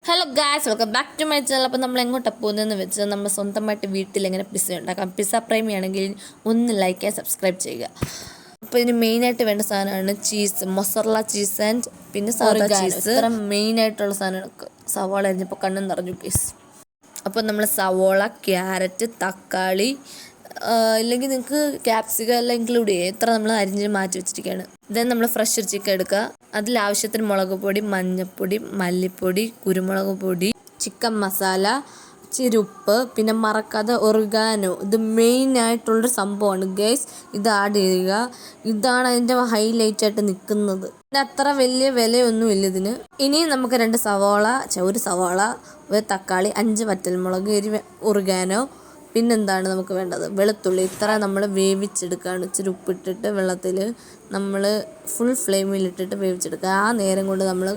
Hello guys, welcome back to my channel. അപ്പോൾ നമ്മൾ എങ്ങോട്ടാണ് പോകുന്നതെന്ന് വെച്ചാൽ നമ്മൾ സ്വന്തമായിട്ട് വീട്ടിൽ എങ്ങനെ പിസ്സ ഉണ്ടാക്കാം. പിസ്സ പ്രേമിയാണെങ്കിൽ ഒന്ന് ലൈക്ക് ആൻഡ് സബ്സ്ക്രൈബ് ചെയ്യുക. അപ്പോൾ ഇതിന് മെയിനായിട്ട് വേണ്ട സാധനമാണ് ചീസ്, മൊസറല്ല ചീസ് ആൻഡ് പിന്നെ സാധാ ചീസ്. ഇത്ര മെയിനായിട്ടുള്ള സാധനങ്ങൾക്ക് സവാള അരിഞ്ഞപ്പോൾ കണ്ണും നിറഞ്ഞു ഗൈസ്. അപ്പോൾ നമ്മൾ സവാള, ക്യാരറ്റ്, തക്കാളി, ഇല്ലെങ്കിൽ നിങ്ങൾക്ക് ക്യാപ്സിക്കം എല്ലാം ഇൻക്ലൂഡ് ചെയ്യുക. ഇത്ര നമ്മൾ അരിഞ്ഞ് മാറ്റി വെച്ചിരിക്കുകയാണ്. ദെൻ നമ്മൾ ഫ്രഷ് ചിക്കൻ എടുക്കുക. അതിൽ ആവശ്യത്തിന് മുളക് പൊടി, മഞ്ഞൾപ്പൊടി, മല്ലിപ്പൊടി, കുരുമുളക് പൊടി, ചിക്കൻ മസാല, ഇച്ചിരി ഉപ്പ്, പിന്നെ മറക്കാതെ ഒറിഗാനോ. ഇത് മെയിനായിട്ടുള്ളൊരു സംഭവമാണ് ഗൈസ്. ഇത് ആഡ് ചെയ്യുക. ഇതാണ് അതിൻ്റെ ഹൈലൈറ്റ് ആയിട്ട് നിൽക്കുന്നത്. പിന്നെ അത്ര വലിയ വിലയൊന്നുമില്ല ഇതിന്. ഇനിയും നമുക്ക് ഒരു സവാള, ഒരു തക്കാളി, 5 വറ്റൽമുളക്, ഒറിഗാനോ, പിന്നെന്താണ് നമുക്ക് വേണ്ടത്, വെളുത്തുള്ളി. ഇത്ര നമ്മൾ വേവിച്ചെടുക്കുകയാണ്. ഇച്ചിരി ഉപ്പിട്ടിട്ട് വെള്ളത്തിൽ നമ്മൾ ഫുൾ ഫ്ലെയിമിലിട്ടിട്ട് വേവിച്ചെടുക്കുക. ആ നേരം കൊണ്ട് നമ്മൾ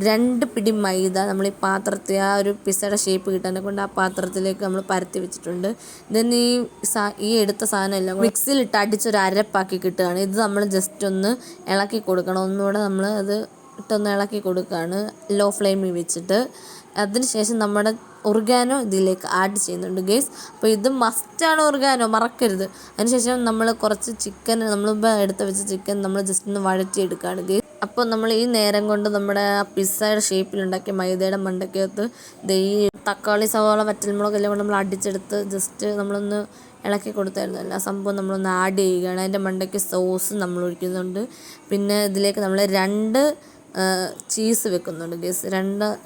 2 പിടി മൈദ നമ്മൾ ഈ പാത്രത്തിൽ ആ ഒരു പിസ്സയുടെ ഷേപ്പ് കിട്ടാനെ കൊണ്ട് ആ പാത്രത്തിലേക്ക് നമ്മൾ പരത്തി വെച്ചിട്ടുണ്ട്. ദെൻ ഈ എടുത്ത സാധനം എല്ലാം മിക്സിയിലിട്ട് അടിച്ചൊരു അരപ്പാക്കി കിട്ടുകയാണ്. ഇത് നമ്മൾ ജസ്റ്റ് ഒന്ന് ഇളക്കി കൊടുക്കണം. ഒന്നുകൂടെ നമ്മൾ അത് ഇട്ടൊന്ന് ഇളക്കി കൊടുക്കുകയാണ് ലോ ഫ്ലെയിമിൽ വെച്ചിട്ട്. അതിനുശേഷം നമ്മുടെ ഒറിഗാനോ ഇതിലേക്ക് ആഡ് ചെയ്യുന്നുണ്ട് ഗൈസ്. അപ്പോൾ ഇത് മസ്റ്റാണ്, ഒറിഗാനോ മറക്കരുത്. അതിനുശേഷം നമ്മൾ കുറച്ച് ചിക്കൻ, നമ്മളിപ്പോൾ എടുത്ത് വെച്ച ചിക്കൻ നമ്മൾ ജസ്റ്റ് ഒന്ന് വഴറ്റിയെടുക്കുകയാണ് ഗൈസ്. അപ്പോൾ നമ്മൾ ഈ നേരം കൊണ്ട് നമ്മുടെ ആ പിസ്സയുടെ ഷേപ്പിലുണ്ടാക്കിയ മൈദയുടെ മണ്ടയ്ക്കകത്ത് ഈ തക്കാളി, സവാള, വറ്റൽമുളക് എല്ലാം കൊണ്ട് നമ്മൾ അടിച്ചെടുത്ത് ജസ്റ്റ് നമ്മളൊന്ന് ഇളക്കി കൊടുത്തായിരുന്നു. എല്ലാ സംഭവം നമ്മളൊന്ന് ആഡ് ചെയ്യുകയാണ്. അതിൻ്റെ മണ്ടയ്ക്ക് സോസ് നമ്മൾ ഒഴിക്കുന്നുണ്ട്. പിന്നെ ഇതിലേക്ക് നമ്മൾ 2 ചീസ് വെക്കുന്നുണ്ട് ഗൈസ്.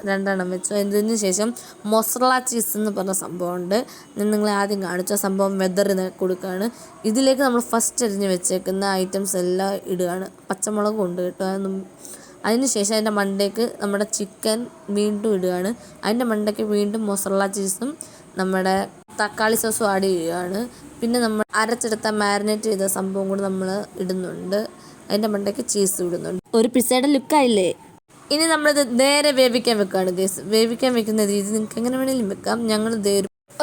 രണ്ടെണ്ണം വെച്ചു. ഇതിന് ശേഷം മൊസറല്ല ചീസ് എന്ന് പറഞ്ഞ സംഭവമുണ്ട്. ഞാൻ നിങ്ങളെ ആദ്യം കാണിച്ച സംഭവം വെതറി കൊടുക്കുകയാണ്. ഇതിലേക്ക് നമ്മൾ ഫസ്റ്റ് അരിഞ്ഞ് വെച്ചേക്കുന്ന ഐറ്റംസ് എല്ലാം ഇടുകയാണ്. പച്ചമുളക് കൊണ്ട് കേട്ടോ. അതിന് ശേഷം അതിൻ്റെ മണ്ടയ്ക്ക് നമ്മുടെ ചിക്കൻ വീണ്ടും ഇടുകയാണ്. അതിൻ്റെ മണ്ടയ്ക്ക് വീണ്ടും മൊസറല്ല ചീസും നമ്മുടെ തക്കാളി സോസും ആഡ് ചെയ്യുകയാണ്. പിന്നെ നമ്മൾ അരച്ചെടുത്ത മാരിനേറ്റ് ചെയ്ത സംഭവം കൂടി നമ്മൾ ഇടുന്നുണ്ട്. അതിൻ്റെ മണ്ടയ്ക്ക് ചീസ് ഇടുന്നുണ്ട്. ഒരു പിസ്സയുടെ ലുക്കായില്ലേ. ഇനി നമ്മളിത് നേരെ വേവിക്കാൻ വെക്കുകയാണ് ഗൈസ്. വേവിക്കാൻ വെക്കുന്ന രീതി നിങ്ങൾക്ക് എങ്ങനെ വേണമെങ്കിലും വെക്കാം. ഞങ്ങൾ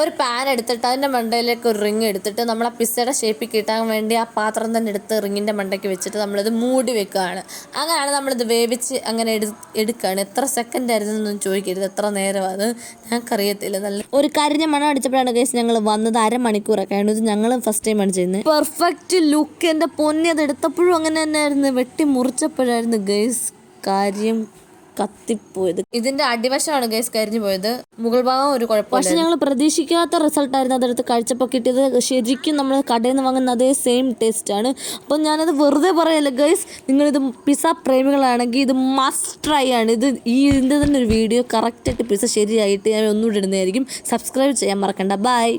ഒരു പാൻ എടുത്തിട്ട് അതിൻ്റെ മണ്ടയിലേക്ക് ഒരു റിങ് എടുത്തിട്ട് നമ്മൾ ആ പിസ്സയുടെ ഷേപ്പിൽ കിട്ടാൻ വേണ്ടി ആ പാത്രം തന്നെ എടുത്ത് റിങ്ങിൻ്റെ മണ്ടയ്ക്ക് വെച്ചിട്ട് നമ്മളിത് മൂടി വെക്കുകയാണ്. അങ്ങനെയാണ് നമ്മളിത് വേവിച്ച് അങ്ങനെ എടുക്കുകയാണ്. എത്ര സെക്കൻഡ് ആയിരുന്നു എന്നൊന്നും ചോദിക്കരുത്, എത്ര നേരമാണ് ഞങ്ങൾക്കറിയത്തില്ല. നല്ല ഒരു കരിഞ്ഞ മണം അടിച്ചപ്പോഴാണ് ഗൈസ് ഞങ്ങൾ വന്നത്. അരമണിക്കൂറൊക്കെയാണ് ഇത് ഞങ്ങൾ ഫസ്റ്റ് ടൈമാണ് ചെയ്യുന്നത്. Perfect look. എൻ്റെ പൊന്നി അത് എടുത്തപ്പോഴും അങ്ങനെ തന്നെയായിരുന്നു. വെട്ടി മുറിച്ചപ്പോഴായിരുന്നു ഗൈസ് കാര്യം കത്തിപ്പോയത്. ഇതിന്റെ അടിവശമാണ് ഗൈസ് കരിഞ്ഞു പോയത്. മുകൾ ഭാഗം ഒരു കുഴപ്പം. പക്ഷെ ഞങ്ങൾ പ്രതീക്ഷിക്കാത്ത റിസൾട്ടായിരുന്നു അതെടുത്ത് കഴിച്ചപ്പോൾ കിട്ടിയത്. ശരിക്കും നമ്മൾ കടയിൽ നിന്ന് വാങ്ങുന്ന അതേ സെയിം ടേസ്റ്റ് ആണ്. അപ്പം ഞാനത് വെറുതെ പറയല്ല ഗൈസ്. നിങ്ങളിത് പിസ്സ പ്രേമികളാണെങ്കിൽ ഇത് മസ്റ്റ് ട്രൈ ആണ്. ഇതിൻ്റെ തന്നെ ഒരു വീഡിയോ കറക്റ്റായിട്ട് പിസ്സ ശരിയായിട്ട് ഞാൻ ഒന്നുകൂടി ഇടുന്നതായിരിക്കും. സബ്സ്ക്രൈബ് ചെയ്യാൻ മറക്കണ്ട. ബൈ.